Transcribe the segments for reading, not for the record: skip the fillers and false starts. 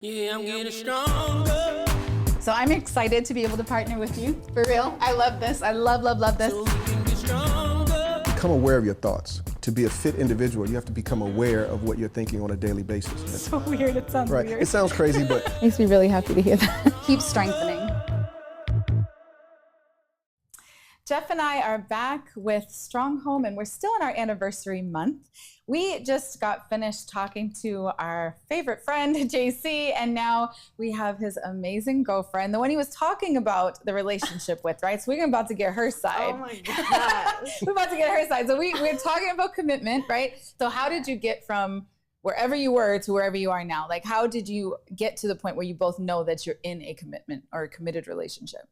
Yeah, I'm getting stronger. So I'm excited to be able to partner with you. For real. I love this. I love this. So we can get stronger. Become aware of your thoughts. To be a fit individual, you have to become aware of what you're thinking on a daily basis. It's so weird. It sounds Right. weird. It sounds crazy, but Makes me really happy to hear that. Keep strengthening. Jeff and I are back with StrongHome, and we're still in our anniversary month. We just got finished talking to our favorite friend, JayCee, and now we have his amazing girlfriend, the one he was talking about the relationship with, right? So we're about to get her side. Oh my God. We're about to get her side. So we're talking about commitment, right? So how did you get from wherever you were to wherever you are now? Like, how did you get to the point where you both know that you're in a commitment or a committed relationship?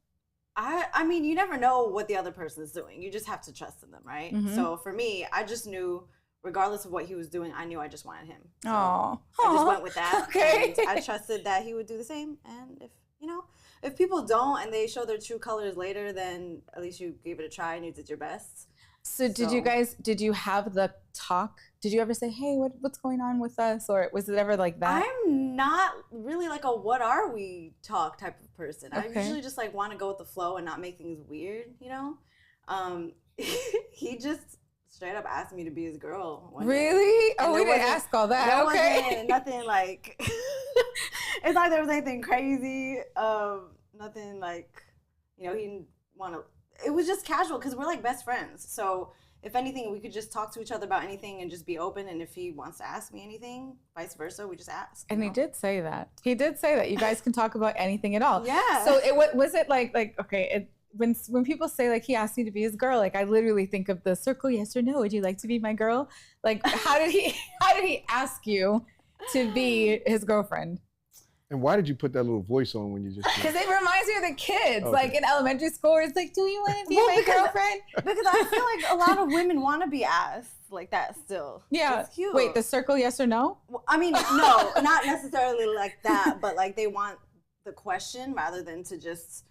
I mean, you never know what the other person is doing. You just have to trust in them, right? Mm-hmm. So for me, I just knew, regardless of what he was doing, I knew I just wanted him. So Aww. I just went with that. Okay. And I trusted that he would do the same. And if people don't and they show their true colors later, then at least you gave it a try and you did your best. So did you have the talk? Did you ever say, hey, what's going on with us? Or was it ever like that? I'm not really like a what are we talk type of person. Okay. I usually just like want to go with the flow and not make things weird, you know? He just straight up asked me to be his girl one day. Really? And Oh, we didn't ask all that. There Okay. wasn't nothing like, it's not like there was anything crazy. Nothing like, he didn't want to, it was just casual because we're like best friends. So if anything, we could just talk to each other about anything and just be open. And if he wants to ask me anything, vice versa, we just ask. And he did say that. He did say that. You guys can talk about anything at all. Yeah. So was it like okay, when people say like he asked me to be his girl, like I literally think of the circle yes or no. Would you like to be my girl? Like how did he ask you to be his girlfriend? and why did you put that little voice on when you just? Because it reminds me of the kids, Okay. like in elementary school. It's like, do you want to be Well, my girlfriend? Because I feel like a lot of women want to be asked like that still. Yeah. It's cute. Wait, the circle yes or no? Well, I mean, no, not necessarily like that, but like they want the question rather than to just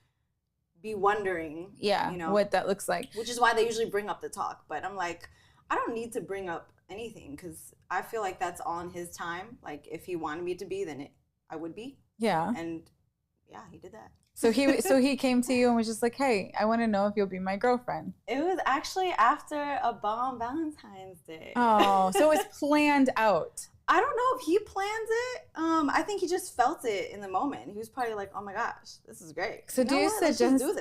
be wondering. Yeah. What that looks like. Which is why they usually bring up the talk. But I'm like, I don't need to bring up anything because I feel like that's on his time. Like if he wanted me to be, then I would be. Yeah. And yeah, he did that. So he came to you and was just like, hey, I want to know if you'll be my girlfriend. It was actually after a bomb Valentine's Day. Oh, so it was planned out. I don't know if he planned it. I think he just felt it in the moment. He was probably like, oh my gosh, this is great. So do you Let's suggest, just do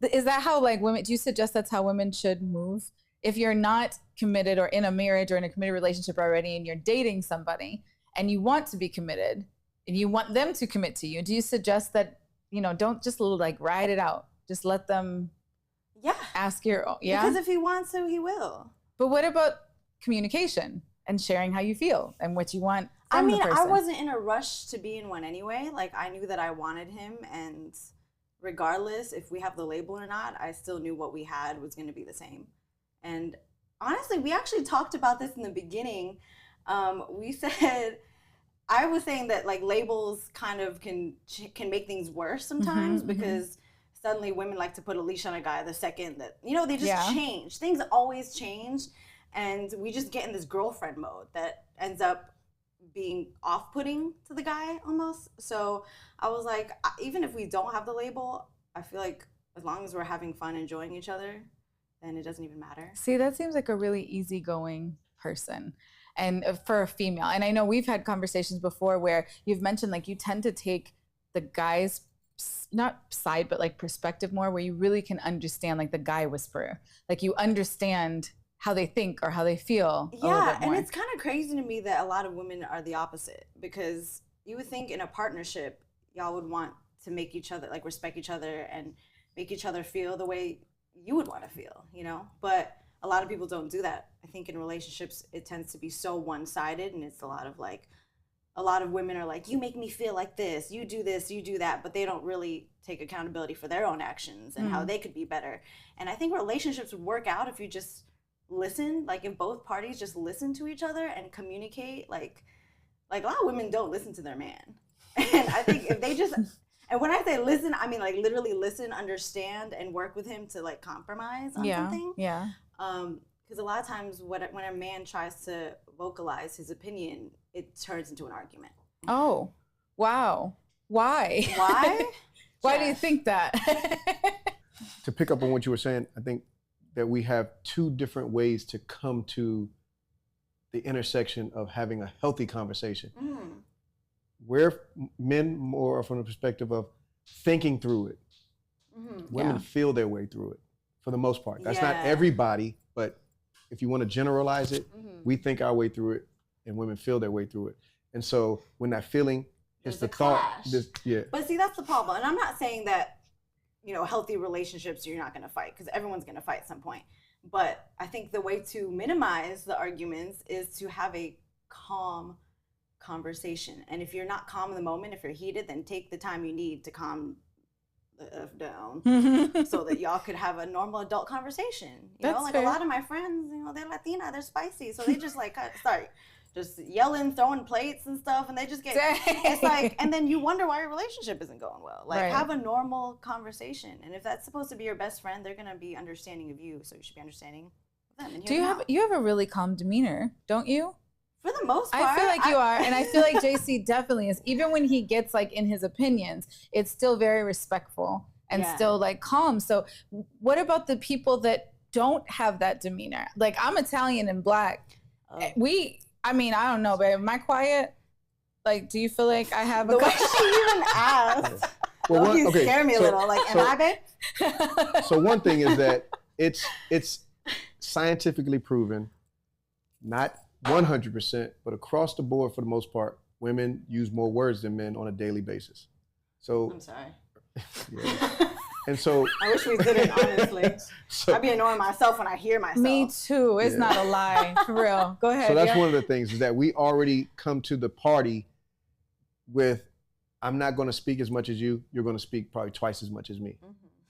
this? is that how like women, do you suggest that's how women should move? If you're not committed or in a marriage or in a committed relationship already and you're dating somebody and you want to be committed and you want them to commit to you, do you suggest that, don't just like ride it out. Just let them ask yeah? Because if he wants to, he will. But what about communication and sharing how you feel and what you want from the person? I wasn't in a rush to be in one anyway. Like I knew that I wanted him, and regardless if we have the label or not, I still knew what we had was going to be the same. And honestly, we actually talked about this in the beginning. We said, I was saying that like labels kind of can make things worse sometimes because suddenly women like to put a leash on a guy the second that, they just change. Things always change. And we just get in this girlfriend mode that ends up being off-putting to the guy almost. So I was like, even if we don't have the label, I feel like as long as we're having fun, enjoying each other, then it doesn't even matter. See, that seems like a really easygoing person. And for a female, and I know we've had conversations before where you've mentioned like you tend to take the guy's not side, but like perspective more, where you really can understand like the guy whisperer, like you understand how they think or how they feel. Yeah, and it's kind of crazy to me that a lot of women are the opposite, because you would think in a partnership, y'all would want to make each other, like respect each other and make each other feel the way you would want to feel, But a lot of people don't do that. I think in relationships, it tends to be so one-sided, and it's a lot of women are like, you make me feel like this, you do that, but they don't really take accountability for their own actions and how they could be better. And I think relationships would work out if you just listen, like if both parties just listen to each other and communicate, like a lot of women don't listen to their man. And I think if they just, and when I say listen, I mean like literally listen, understand, and work with him to like compromise on something. Yeah. Because a lot of times when a man tries to vocalize his opinion, it turns into an argument. Oh, Wow. Why? Why? Why do you think that? To pick up on what you were saying, I think that we have two different ways to come to the intersection of having a healthy conversation. We're men more from the perspective of thinking through it. Women feel their way through it for the most part. That's not everybody, but if you want to generalize it, we think our way through it and women feel their way through it. And so when that feeling hits the thought, But see, that's the problem. And I'm not saying that, healthy relationships, you're not going to fight, because everyone's going to fight at some point. But I think the way to minimize the arguments is to have a calm conversation. And if you're not calm in the moment, if you're heated, then take the time you need to calm the F down so that y'all could have a normal adult conversation. That's like fair. a lot of my friends, they're Latina, they're spicy. So they just just yelling, throwing plates and stuff, and they just get, it's like, and then you wonder why your relationship isn't going well. Like, have a normal conversation. And if that's supposed to be your best friend, they're going to be understanding of you. So you should be understanding of them. And you have a really calm demeanor, don't you? For the most part. I feel like you are, and I feel like JayCee definitely is. Even when he gets like in his opinions, it's still very respectful and still like calm. So what about the people that don't have that demeanor? Like, I'm Italian and Black. I don't know, babe. Am I quiet? Like, do you feel like I have the way she even asked? Well, you scare me a little. Like, am I, babe? So one thing is that it's scientifically proven, not 100%, but across the board for the most part, women use more words than men on a daily basis. So I'm sorry. Yeah. And so I wish we didn't, honestly. I'd be annoying myself when I hear myself. Me too. It's not a lie. For real. Go ahead. So that's one of the things, is that we already come to the party with, I'm not going to speak as much as you. You're going to speak probably twice as much as me.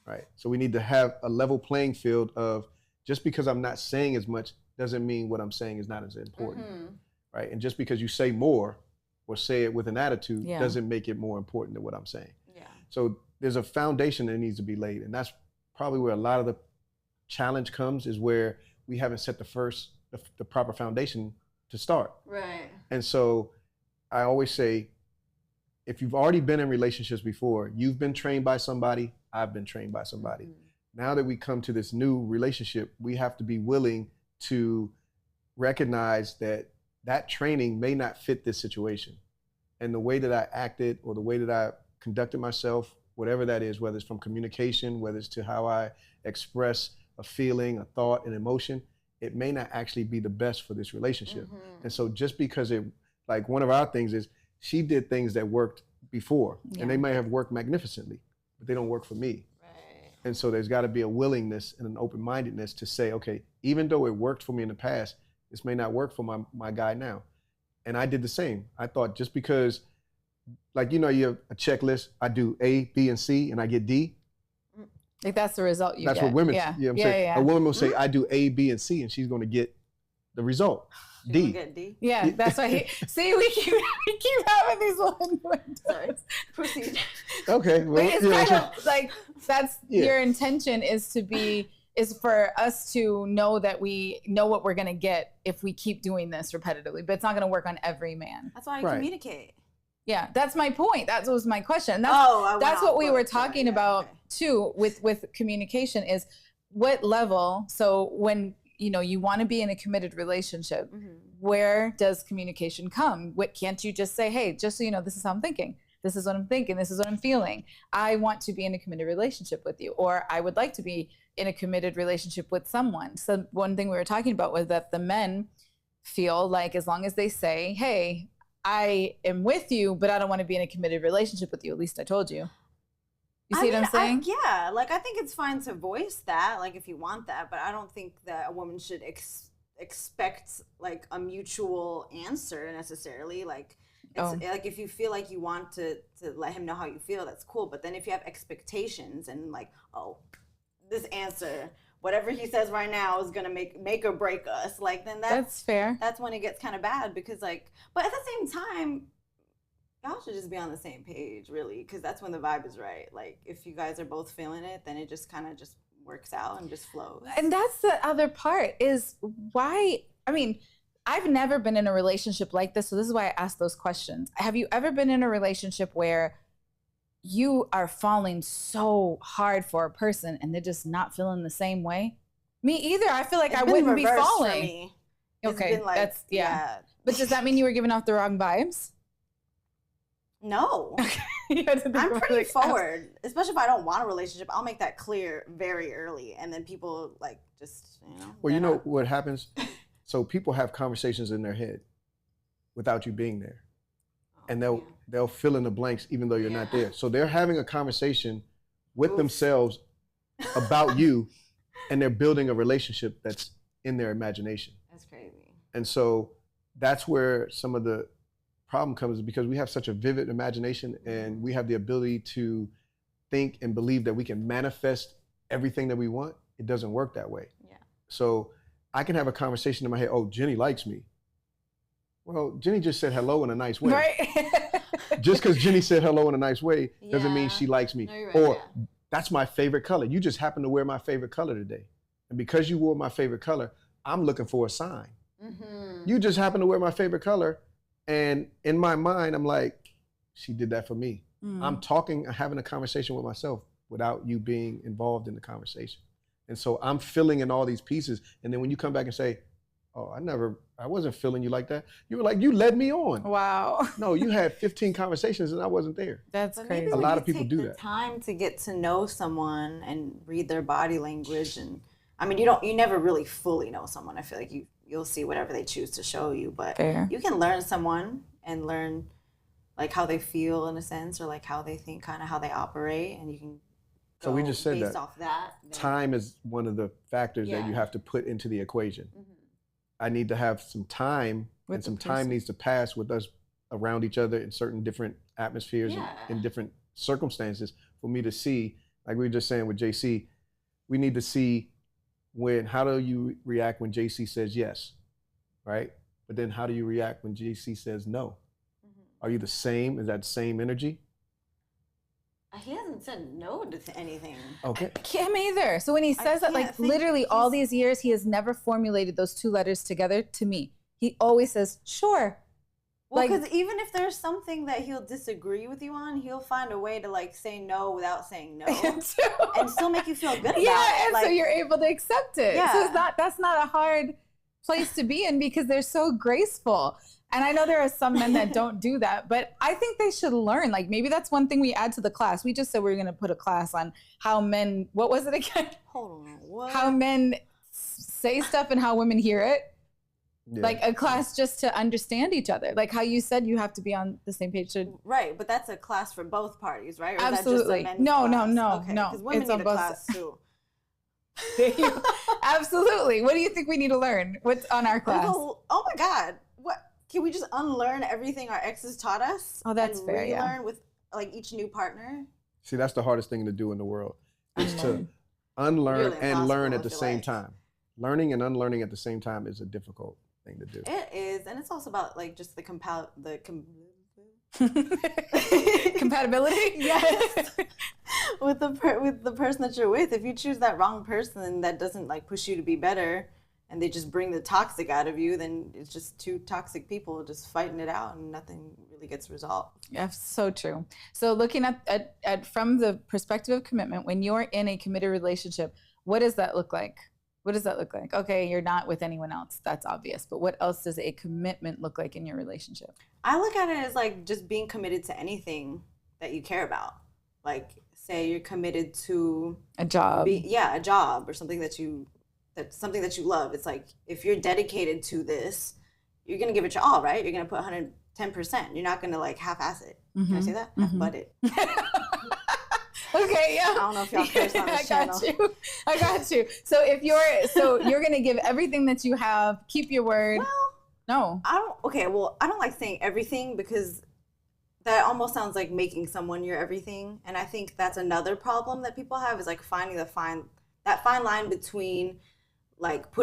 Right? So we need to have a level playing field of, just because I'm not saying as much doesn't mean what I'm saying is not as important. Right? And just because you say more or say it with an attitude doesn't make it more important than what I'm saying. So there's a foundation that needs to be laid. And that's probably where a lot of the challenge comes, is where we haven't set the proper foundation to start. Right. And so I always say, if you've already been in relationships before, you've been trained by somebody, I've been trained by somebody. Now that we come to this new relationship, we have to be willing to recognize that that training may not fit this situation. And the way that I acted, or the way that I conducted myself, whatever that is, whether it's from communication, whether it's to how I express a feeling, a thought, an emotion, it may not actually be the best for this relationship. And so just because like one of our things is, she did things that worked before, and they may have worked magnificently, but they don't work for me. And so there's got to be a willingness and an open-mindedness to say, okay, even though it worked for me in the past, this may not work for my guy now. And I did the same. I thought, just because, like, you have a checklist, I do A, B, and C, and I get D. Like, that's the result you get. That's what women, I'm saying. A woman will say, I do A, B, and C, and she's going to get the result. D. Get D. Yeah, that's why see, we keep having these women. Sorry. Proceed. Okay. Well, it's kind of like, that's your intention is for us to know that we know what we're going to get if we keep doing this repetitively, but it's not going to work on every man. That's why I communicate. Yeah, that's my point. That was my question. That's what we were talking about too with communication, is what level. So when you want to be in a committed relationship, where does communication come? What, can't you just say, hey, just so you know, this is how I'm thinking. This is what I'm thinking. This is what I'm feeling. I want to be in a committed relationship with you, or I would like to be in a committed relationship with someone. So one thing we were talking about was that the men feel like, as long as they say, hey, I am with you, but I don't want to be in a committed relationship with you. At least I told you. You see what I'm saying? Like, I think it's fine to voice that, like, if you want that, but I don't think that a woman should expect like a mutual answer necessarily. Like, it's like, if you feel like you want to let him know how you feel, that's cool. But then if you have expectations and like, this answer, whatever he says right now is gonna make or break us, like, then that's fair. That's when it gets kind of bad, because like, but at the same time, y'all should just be on the same page, really, because that's when the vibe is right. Like, if you guys are both feeling it, then it just kind of just works out and just flows. And that's the other part, is why, I've never been in a relationship like this, so this is why I asked those questions. Have you ever been in a relationship where you are falling so hard for a person and they're just not feeling the same way? Me either. I feel like I wouldn't be falling. For me. Okay, been like, that's But does that mean you were giving off the wrong vibes? No. I'm pretty forward, especially if I don't want a relationship. I'll make that clear very early, and then people like just Well, you know what happens? So people have conversations in their head without you being there, and they'll fill in the blanks even though you're not there. So they're having a conversation with themselves about you, and they're building a relationship that's in their imagination. That's crazy. And so that's where some of the problem comes, because we have such a vivid imagination and we have the ability to think and believe that we can manifest everything that we want. It doesn't work that way. Yeah. So I can have a conversation in my head, oh, Jenny likes me. Well, Jenny just said hello in a nice way. Right. Just because Jenny said hello in a nice way doesn't mean she likes me. No, you're right, or that's my favorite color. You just happen to wear my favorite color today. And because you wore my favorite color, I'm looking for a sign. Mm-hmm. You just happen to wear my favorite color. And in my mind, I'm like, she did that for me. I'm having a conversation with myself without you being involved in the conversation. And so I'm filling in all these pieces. And then when you come back and say, oh, I wasn't feeling you like that. You were like, you led me on. Wow. No, you had 15 conversations and I wasn't there. That's crazy. A lot of people do that. Time to get to know someone and read their body language. And I mean, you never really fully know someone. I feel like you'll see whatever they choose to show you, but you can learn someone and learn like how they feel in a sense, or like how they think, kind of how they operate, and you can so we just said based that off that. time is one of the factors that you have to put into the equation. Mm-hmm. I need to have some time, and some time needs to pass with us around each other in certain different atmospheres and in different circumstances for me to see, like we were just saying with JayCee, we need to see how do you react when JayCee says yes, right? But then how do you react when JayCee says no? Mm-hmm. Are you the same? Is that same energy? He hasn't said no to anything. Okay. Him either. So when he says that, like literally all these years, he has never formulated those two letters together to me. He always says, sure. Well, because even if there's something that he'll disagree with you on, he'll find a way to like say no without saying no, and still make you feel good about it. Yeah, and like, so you're able to accept it. Yeah. So that's not a hard place to be in because they're so graceful. And I know there are some men that don't do that, but I think they should learn. Like maybe that's one thing we add to the class. We just said we were going to put a class on how men, what was it again? Hold on, what? How men say stuff and how women hear it. Yeah. Like a class just to understand each other. Like how you said you have to be on the same page. Right, but that's a class for both parties, right? Or absolutely. Is that just a no. Okay, no. Because women need a class too. Absolutely. What do you think we need to learn? What's on our class? Oh my God. What? Can we just unlearn everything our exes taught us? Oh, that's fair. And relearn with like each new partner? See, that's the hardest thing to do in the world is to unlearn and learn at the same time. Learning and unlearning at the same time is a difficult thing to do. It is, and it's also about like just compatibility. Yes. with the person that you're with. If you choose that wrong person that doesn't like push you to be better, and they just bring the toxic out of you, then it's just two toxic people just fighting it out and nothing really gets resolved. Yeah, so true. So looking at from the perspective of commitment, when you're in a committed relationship, what does that look like? What does that look like? Okay, you're not with anyone else. That's obvious. But what else does a commitment look like in your relationship? I look at it as like just being committed to anything that you care about. Like say you're committed to a job. A job or something that's something that you love. It's like if you're dedicated to this, you're gonna give it your all, right? You're gonna put 110%. You're not gonna like half-ass it. Mm-hmm. Can I say that? Half-butt it. Okay, yeah. I don't know if y'all curse on this channel. I got you. So you're gonna give everything that you have, keep your word. Well, no. I don't like saying everything because that almost sounds like making someone your everything. And I think that's another problem that people have is like finding that fine line between like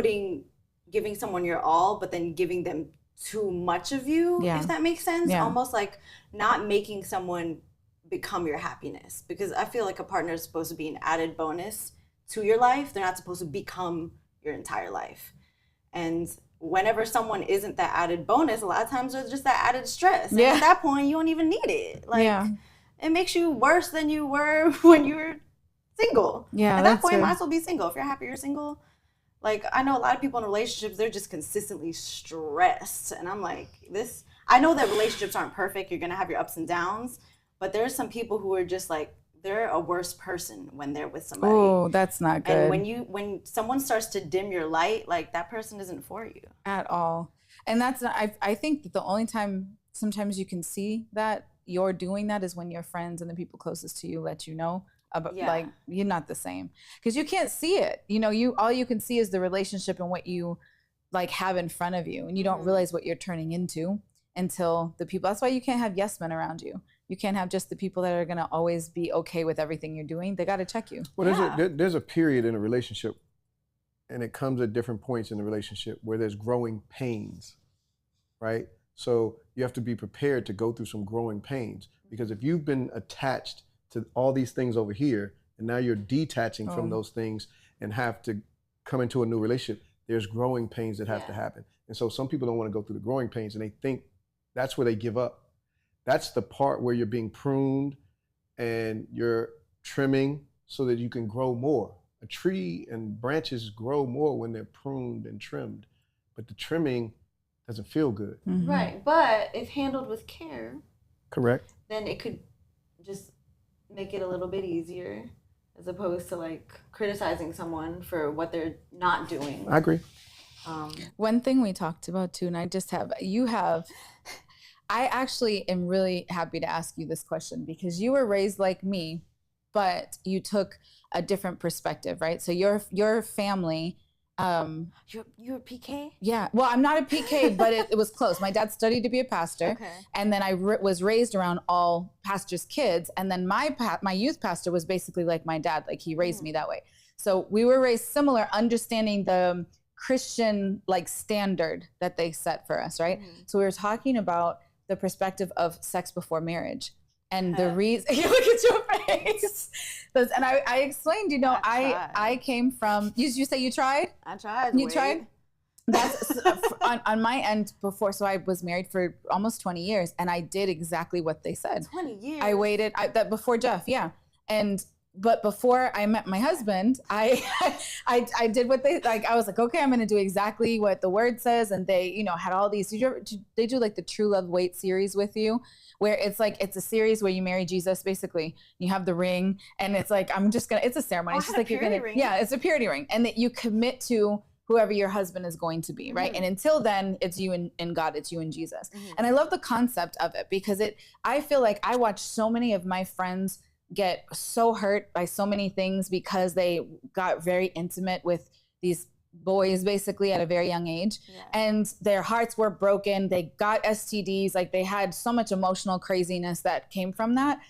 giving someone your all, but then giving them too much of you, if that makes sense. Yeah. Almost like not making someone become your happiness, because I feel like a partner is supposed to be an added bonus to your life. They're not supposed to become your entire life. And whenever someone isn't that added bonus, a lot of times there's just that added stress. And Yeah. at that point, you don't even need it. Like, Yeah. it makes you worse than you were when you were single. Yeah, At that that's point, you true. might as well be single. If you're happy you're single. Like, I know a lot of people in relationships, they're just consistently stressed. And I'm like, I know that relationships aren't perfect. You're going to have your ups and downs. But there's some people who are just like, they're a worse person when they're with somebody. Oh, that's not good. And when someone starts to dim your light, like, that person isn't for you. At all. And that's not, I think that the only time sometimes you can see that you're doing that is when your friends and the people closest to you let you know about, like, you're not the same, because you can't see it. You know, all you can see is the relationship and what you like have in front of you, and you don't realize what you're turning into until the people. That's why you can't have yes men around you. You can't have just the people that are going to always be okay with everything you're doing. They got to check you. Well, there's a period in a relationship, and it comes at different points in the relationship where there's growing pains, right? So you have to be prepared to go through some growing pains, because if you've been attached to all these things over here, and now you're detaching from those things and have to come into a new relationship, there's growing pains that have to happen. And so some people don't want to go through the growing pains, and they think that's where they give up. That's the part where you're being pruned and you're trimming so that you can grow more. A tree and branches grow more when they're pruned and trimmed, but the trimming doesn't feel good. Mm-hmm. Right. But if handled with care, Correct. then it could just make it a little bit easier, as opposed to like criticizing someone for what they're not doing. I agree. One thing we talked about too, and I actually am really happy to ask you this question, because you were raised like me, but you took a different perspective, right? So your family. You're a PK? Yeah. Well, I'm not a PK, but it was close. My dad studied to be a pastor. Okay. And then I was raised around all pastors' kids. And then my youth pastor was basically like my dad. Like, he raised me that way. So we were raised similar, understanding the Christian like standard that they set for us, right? So we were talking about the perspective of sex before marriage. And the reason, you look at your face. And I explained, you know, I came from, you say you tried? I tried. You tried? That's on my end before. So I was married for almost 20 years, and I did exactly what they said. 20 years? I waited, that before Jeff, yeah. But before I met my husband, I did what they, like, I was like, okay, I'm going to do exactly what the word says. And they, you know, had all these, they do like the True Love Wait series with you, where it's like, it's a series where you marry Jesus, basically. You have the ring, and it's like, it's a ceremony. It's just like, it's a purity ring. And that you commit to whoever your husband is going to be, right? And until then, it's you and God, it's you and Jesus. And I love the concept of it, because I feel like I watch so many of my friends get so hurt by so many things because they got very intimate with these boys basically at a very young age, and their hearts were broken. They got STDs, like they had so much emotional craziness that came from that.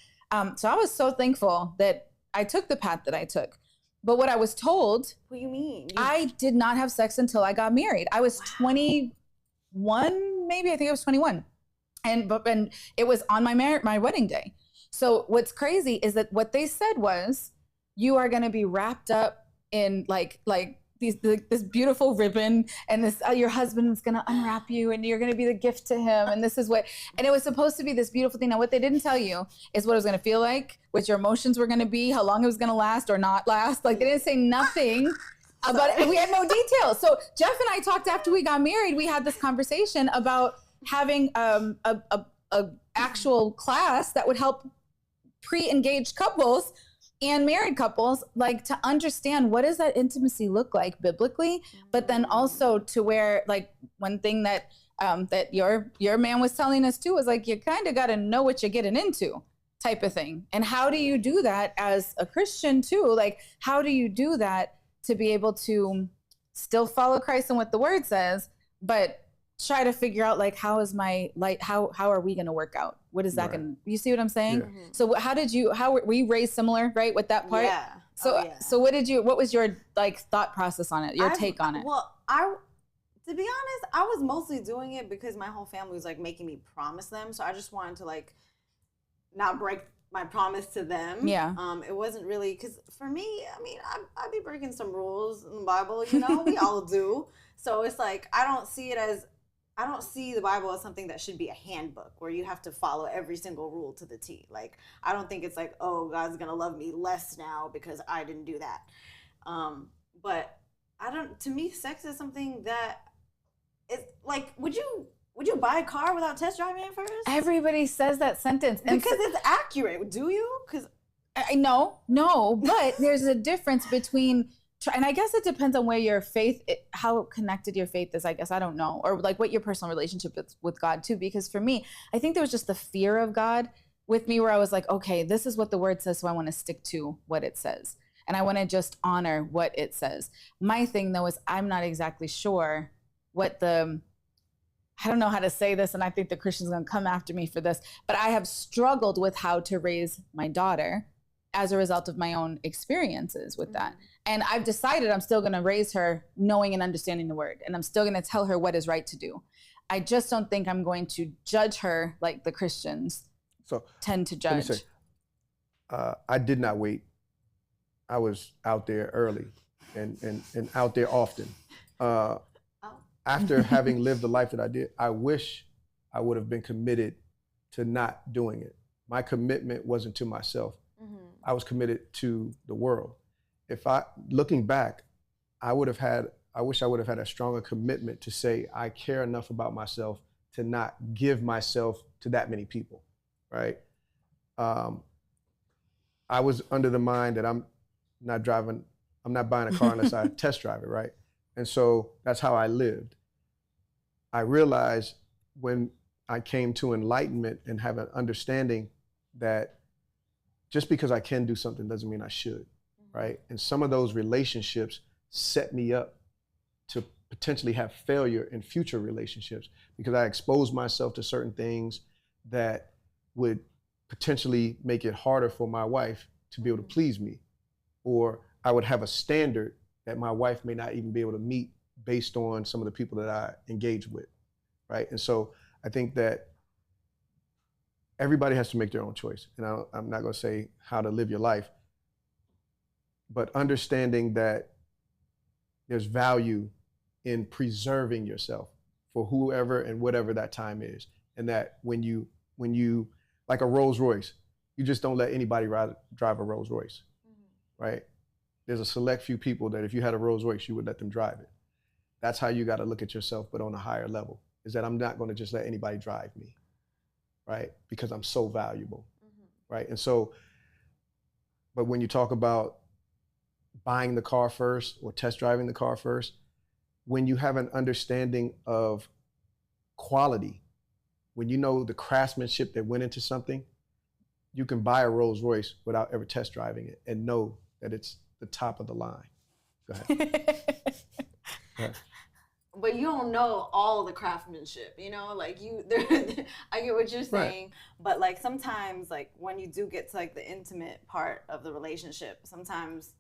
So I was so thankful that I took the path that I took. But what I was told, what do you mean? I did not have sex until I got married. I was 21, maybe. I think I was 21, and it was on my wedding day. So what's crazy is that what they said was, you are going to be wrapped up in like this beautiful ribbon, and this your husband is going to unwrap you, and you're going to be the gift to him, and this is what, and it was supposed to be this beautiful thing. Now what they didn't tell you is what it was going to feel like, what your emotions were going to be, how long it was going to last or not last. Like, they didn't say nothing about it. We had no details. So Jeff and I talked after we got married. We had this conversation about having a actual class that would help pre-engaged couples and married couples, like, to understand what does that intimacy look like biblically, but then also to where, like, one thing that that your man was telling us too was like, you kind of got to know what you're getting into, type of thing. And how do you do that as a Christian too? Like, how do you do that to be able to still follow Christ and what the word says, but try to figure out, like, how is my light, how are we going to work out? What is that going to, you see what I'm saying? Yeah. So how were we raised similar, right? With that part? Yeah. So what was your like thought process on it? Your take on it? Well, to be honest, I was mostly doing it because my whole family was like making me promise them. So I just wanted to like not break my promise to them. Yeah. It wasn't really, because for me, I mean, I be breaking some rules in the Bible, you know, we all do. So it's like, I don't see the Bible as something that should be a handbook where you have to follow every single rule to the T. Like, I don't think it's like, oh, God's going to love me less now because I didn't do that. But to me, sex is something that is like, would you buy a car without test driving it first? Everybody says that sentence. Because it's accurate. Do you? Because no, but there's a difference between, and I guess it depends on where your faith, how connected your faith is, I guess, I don't know. Or like what your personal relationship is with God too. Because for me, I think there was just the fear of God with me where I was like, okay, this is what the word says, so I want to stick to what it says. And I want to just honor what it says. My thing though is I'm not exactly sure what I don't know how to say this, and I think the Christian's going to come after me for this, but I have struggled with how to raise my daughter as a result of my own experiences with that. And I've decided I'm still going to raise her knowing and understanding the word, and I'm still going to tell her what is right to do. I just don't think I'm going to judge her like the Christians tend to judge. Let me say, I did not wait. I was out there early and out there often. After having lived the life that I did, I wish I would have been committed to not doing it. My commitment wasn't to myself. I was committed to the world. Looking back, I wish I would have had a stronger commitment to say, I care enough about myself to not give myself to that many people, right? I was under the mind that I'm not buying a car unless I test drive it, right? And so that's how I lived. I realized when I came to enlightenment and have an understanding that just because I can do something doesn't mean I should, right? And some of those relationships set me up to potentially have failure in future relationships because I exposed myself to certain things that would potentially make it harder for my wife to be able to please me. Or I would have a standard that my wife may not even be able to meet based on some of the people that I engage with, right? And so I think that everybody has to make their own choice. And I'm not gonna say how to live your life, but understanding that there's value in preserving yourself for whoever and whatever that time is. And that when you like a Rolls Royce, you just don't let anybody drive a Rolls Royce, right? There's a select few people that if you had a Rolls Royce, you would let them drive it. That's how you got to look at yourself, but on a higher level, is that I'm not going to just let anybody drive me, right? Because I'm so valuable, right? And so, but when you talk about buying the car first or test driving the car first, when you have an understanding of quality, when you know the craftsmanship that went into something, you can buy a Rolls Royce without ever test driving it and know that it's the top of the line. Go ahead. Go ahead. But you don't know all the craftsmanship, you know, like I get what you're saying, right. But like sometimes like when you do get to like the intimate part of the relationship, sometimes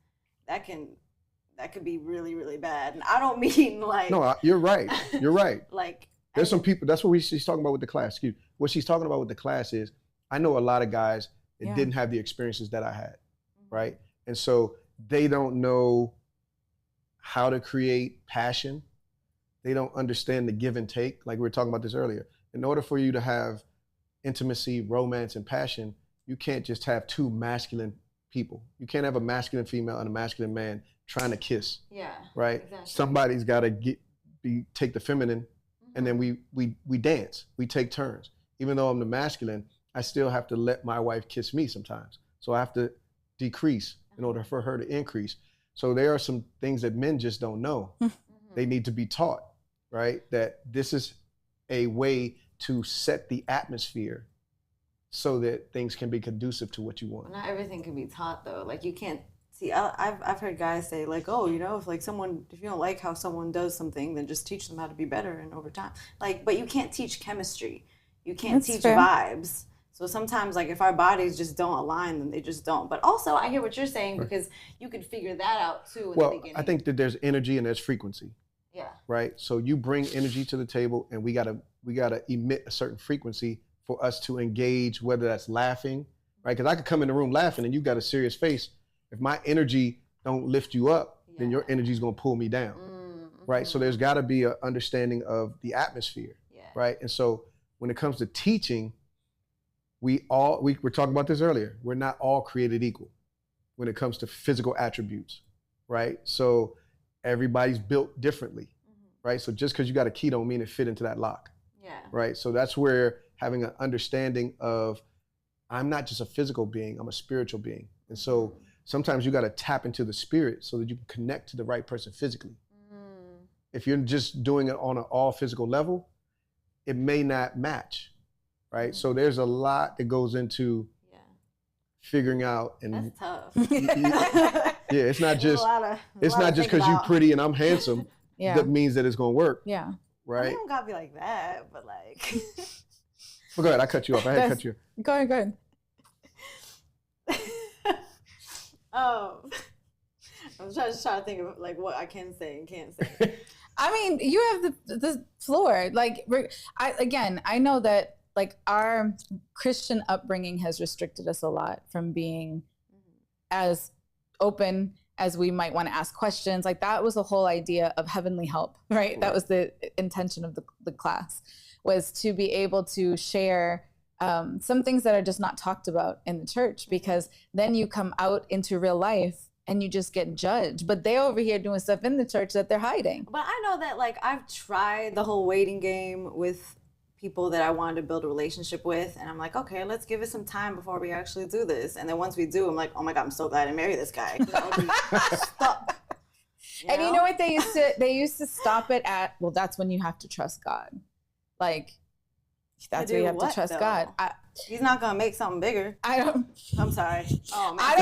that could be really, really bad. And I don't mean like. No, you're right. You're right. Like. There's some people, that's what she's talking about with the class. What she's talking about with the class is, I know a lot of guys that didn't have the experiences that I had, right? And so they don't know how to create passion. They don't understand the give and take. Like we were talking about this earlier. In order for you to have intimacy, romance, and passion, you can't just have two masculine people. You can't have a masculine female and a masculine man trying to kiss. Yeah. Right? Exactly. Somebody's got to take the feminine, and then we dance. We take turns. Even though I'm the masculine, I still have to let my wife kiss me sometimes. So I have to decrease in order for her to increase. So there are some things that men just don't know. They need to be taught, right? That this is a way to set the atmosphere so that things can be conducive to what you want. Well, not everything can be taught though. Like you can't see, I've heard guys say like, oh, you know, if you don't like how someone does something, then just teach them how to be better and over time. Like, but you can't teach chemistry. You can't teach vibes. So sometimes like if our bodies just don't align, then they just don't. But also I hear what you're saying because you could figure that out too in the beginning. I think that there's energy and there's frequency. Yeah. Right? So you bring energy to the table and we gotta emit a certain frequency for us to engage, whether that's laughing, right? Because I could come in the room laughing and you got a serious face. If my energy don't lift you up, then your energy is going to pull me down, right? So there's got to be an understanding of the atmosphere, right? And so when it comes to teaching, we were talking about this earlier. We're not all created equal when it comes to physical attributes, right? So everybody's built differently, right? So just because you got a key don't mean it fit into that lock, right? So that's where having an understanding of I'm not just a physical being, I'm a spiritual being. And so sometimes you got to tap into the spirit so that you can connect to the right person physically. If you're just doing it on an all physical level, it may not match, right? So there's a lot that goes into figuring out. And that's tough. Yeah, it's not just because you're pretty and I'm handsome that means that it's going to work. Yeah. Right? I don't gotta be like that, but like. Well, go ahead. I cut you off. I had to cut you. Go ahead. I'm just trying to think of like what I can say and can't say. I mean, you have the floor. Like, I know that like our Christian upbringing has restricted us a lot from being as open as we might want to ask questions. Like that was the whole idea of heavenly help, right? That was the intention of the class, was to be able to share some things that are just not talked about in the church, because then you come out into real life and you just get judged. But they over here doing stuff in the church that they're hiding. But I know that like I've tried the whole waiting game with people that I wanted to build a relationship with. And I'm like, okay, let's give it some time before we actually do this. And then once we do, I'm like, oh my God, I'm so glad I married this guy. I'll be stuck. And you know what they used to stop it at? Well, that's when you have to trust God. Like, that's where you have to trust God. He's not gonna make something bigger. I'm sorry. Oh man.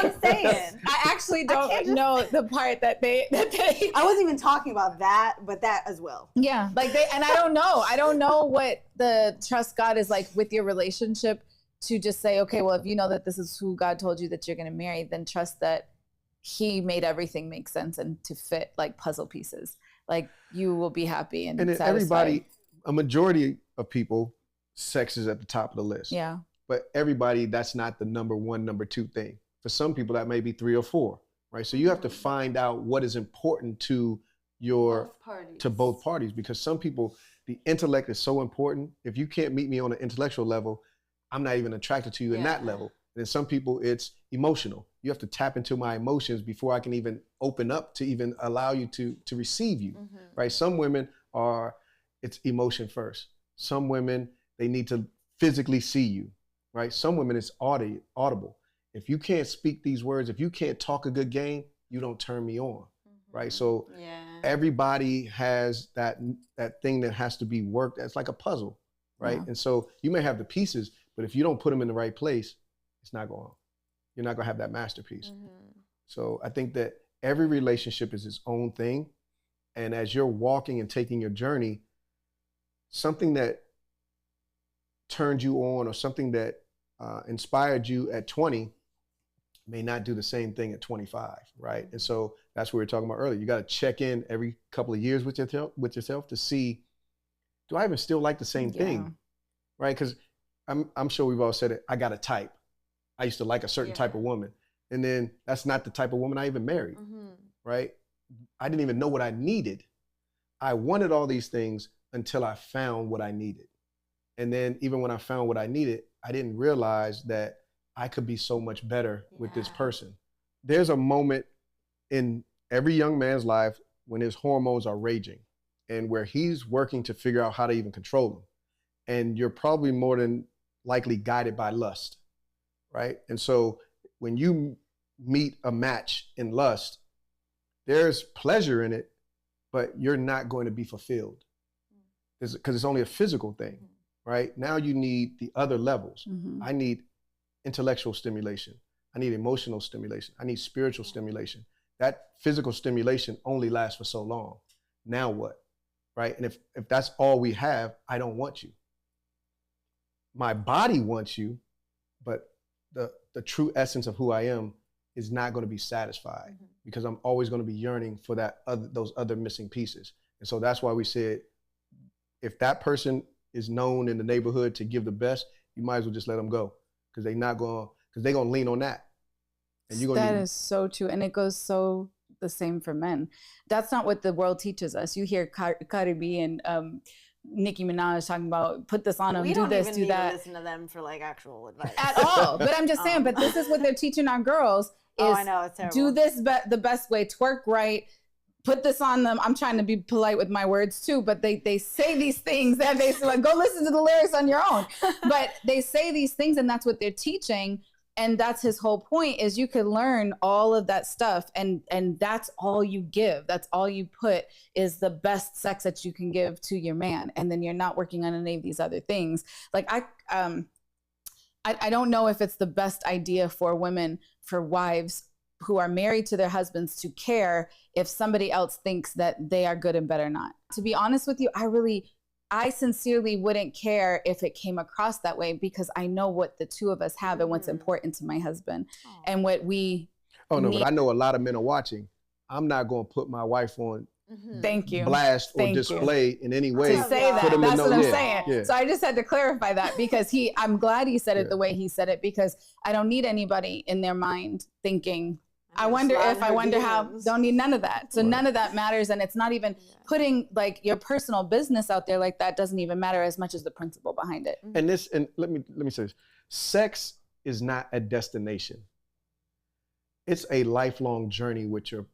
I'm saying. I actually don't know the part that they. I wasn't even talking about that, but that as well. Yeah, and I don't know. I don't know what the trust God is like with your relationship, to just say, okay, well, if you know that this is who God told you that you're gonna marry, then trust that He made everything make sense and to fit like puzzle pieces. Like you will be happy and satisfied. Everybody, a majority of people, sex is at the top of the list. Yeah. But everybody, that's not the number one, number two thing. For some people, that may be 3 or 4, right? So you have to find out what is important to both parties, because some people, the intellect is so important. If you can't meet me on an intellectual level, I'm not even attracted to you in that level. And then some people, it's emotional. You have to tap into my emotions before I can even open up to even allow you to receive you, right? Some women it's emotion first. Some women, they need to physically see you, right? Some women, it's audible. If you can't speak these words, if you can't talk a good game, you don't turn me on, right? So everybody has that thing that has to be worked. It's like a puzzle, right? And so you may have the pieces, but if you don't put them in the right place, you're not gonna have that masterpiece. So I think that every relationship is its own thing. And as you're walking and taking your journey, something that turned you on or something that inspired you at 20 may not do the same thing at 25, right? And so that's what we were talking about earlier. You got to check in every couple of years with yourself to see, do I even still like the same thing, right? Because I'm sure we've all said it. I got a type. I used to like a certain type of woman, and then that's not the type of woman I even married, right? I didn't even know what I needed. I wanted all these things until I found what I needed. And then even when I found what I needed, I didn't realize that I could be so much better with this person. There's a moment in every young man's life when his hormones are raging and where he's working to figure out how to even control them. And you're probably more than likely guided by lust, right? And so when you meet a match in lust, there's pleasure in it, but you're not going to be fulfilled because it's only a physical thing, right? Now you need the other levels. I need intellectual stimulation. I need emotional stimulation. I need spiritual stimulation. That physical stimulation only lasts for so long. Now what, right? And if that's all we have, I don't want you. My body wants you, but the true essence of who I am is not going to be satisfied because I'm always going to be yearning for those other missing pieces. And so that's why we said, if that person is known in the neighborhood to give the best, you might as well just let them go. because they're going to lean on that. And you're That is so true. And it goes so the same for men. That's not what the world teaches us. You hear Cardi B and Nicki Minaj talking about put this on them, do this, do that. We don't even need to listen to them for like actual advice. At all. But I'm just saying, but this is what they're teaching our girls is I know, it's terrible. do this the best way, twerk right, put this on them. I'm trying to be polite with my words too, but they say these things and they say, like, go listen to the lyrics on your own. But they say these things and that's what they're teaching. And that's his whole point is you could learn all of that stuff and that's all you give. That's all you put is the best sex that you can give to your man. And then you're not working on any of these other things. Like I don't know if it's the best idea for women, for wives who are married to their husbands to care if somebody else thinks that they are good and better or not. To be honest with you, I sincerely wouldn't care if it came across that way because I know what the two of us have and what's important to my husband and what we need. But I know a lot of men are watching. I'm not going to put my wife on Thank you. blast or display in any way. To say that, Put that's what I'm yeah, saying. yeah. So I just had to clarify that because I'm glad he said it the way he said it because I don't need anybody in their mind thinking, I wonder how, don't need none of that. So none of that matters. And it's not even putting like your personal business out there like that doesn't even matter as much as the principle behind it. And let me say this. Sex is not a destination. It's a lifelong journey with your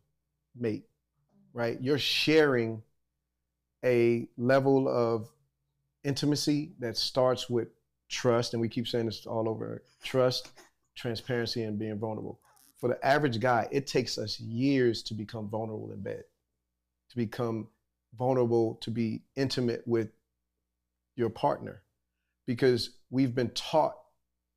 mate, right? You're sharing a level of intimacy that starts with trust. And we keep saying this all over, trust, transparency, and being vulnerable. For the average guy, it takes us years to become vulnerable in bed, to become vulnerable, to be intimate with your partner, because we've been taught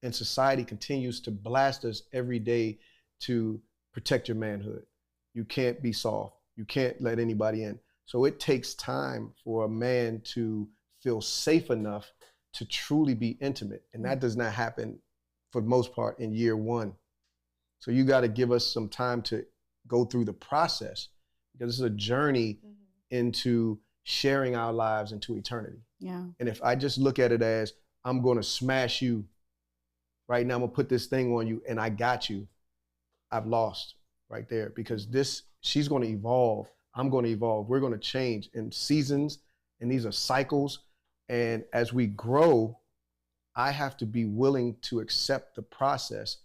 and society continues to blast us every day to protect your manhood. You can't be soft. You can't let anybody in. So it takes time for a man to feel safe enough to truly be intimate. And that does not happen for the most part in year one. So you got to give us some time to go through the process because this is a journey into sharing our lives into eternity. Yeah. And if I just look at it as I'm going to smash you right now, I'm going to put this thing on you and I got you, I've lost right there because she's going to evolve. I'm going to evolve. We're going to change in seasons and these are cycles. And as we grow, I have to be willing to accept the process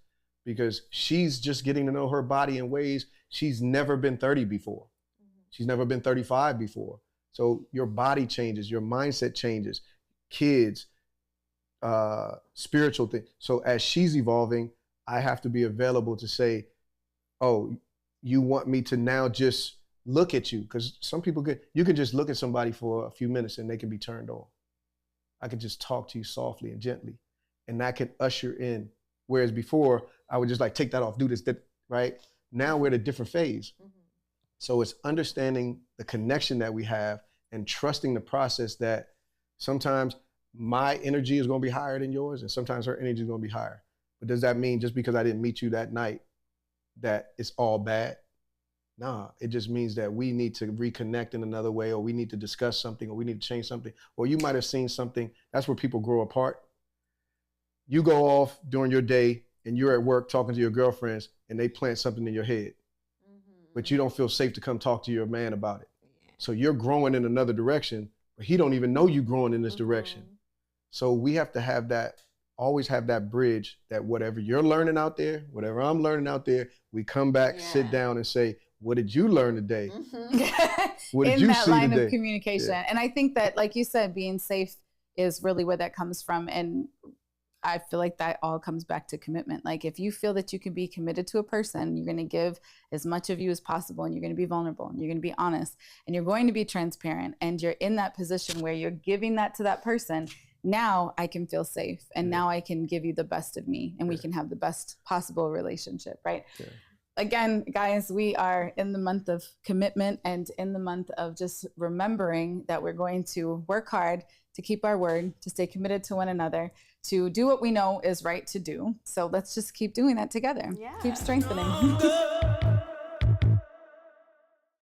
because she's just getting to know her body in ways she's never been 30 before. She's never been 35 before. So your body changes, your mindset changes, kids, spiritual things. So as she's evolving, I have to be available to say, oh, you want me to now just look at you? Because some people you can just look at somebody for a few minutes and they can be turned on. I can just talk to you softly and gently and that can usher in. Whereas before, I would just like take that off, do this, that, right? Now we're at a different phase. So it's understanding the connection that we have and trusting the process that sometimes my energy is going to be higher than yours and sometimes her energy is going to be higher. But does that mean just because I didn't meet you that night that it's all bad? Nah, it just means that we need to reconnect in another way or we need to discuss something or we need to change something. Or you might have seen something. That's where people grow apart. You go off during your day and you're at work talking to your girlfriends and they plant something in your head, but you don't feel safe to come talk to your man about it. So you're growing in another direction, but he don't even know you growing in this direction. So we have to have that, always have that bridge that whatever you're learning out there, whatever I'm learning out there, we come back, sit down and say, what did you learn today? What did you see today? In that line of communication. Yeah. And I think that, like you said, being safe is really where that comes from. And I feel like that all comes back to commitment. Like if you feel that you can be committed to a person, you're going to give as much of you as possible and you're going to be vulnerable and you're going to be honest and you're going to be transparent and you're in that position where you're giving that to that person. Now I can feel safe and now I can give you the best of me and we can have the best possible relationship, right? Yeah. Again, guys, we are in the month of commitment and in the month of just remembering that we're going to work hard to keep our word, to stay committed to one another, to do what we know is right to do. So let's just keep doing that together. Yeah. Keep strengthening.